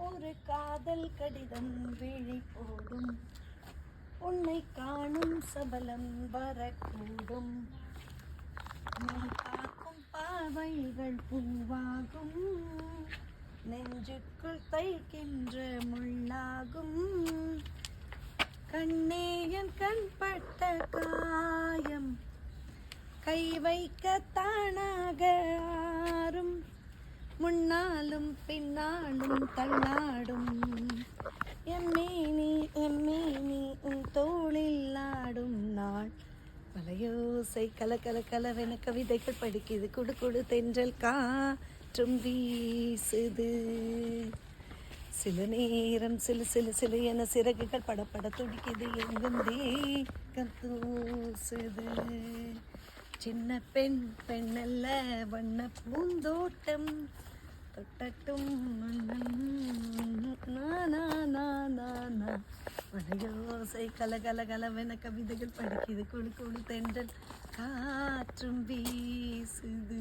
ஒரு காதல் கடிதம் விழி போடும், உன்னை காணும் சபலம் வரக்கூடும். நீ பார்க்கும் பார்வைகள் பூவாகும், நெஞ்சுக்குள் தைக்கின்ற முள்ளாகும். கண்ணே என் கண்பட்ட காயம், கை வைக்க தானாக ஆறும். முன்னாலும் பின்னாலும் தள்ளாடும் எம்மேனி உன் தோளில் ஆடும் நாள். வலையோசை கல கல கலவென கவிதைகள் படிக்குது, குடு குடு தென்றல் காற்றும் வீசுது. சில நேரம் சிலு சிலு சிலு என சிறகுகள் படப்பட துடிக்குது, எங்கும் தேகம் தூசுது. சின்ன பெண் பெண்ணல்ல வண்ண பூந்தோட்டம், தொட்டட்டும் வளையோசை கல கல கலவென கவிதைகள் படிக்குது, குழு குழு தென்றல் காற்றும் வீசுது.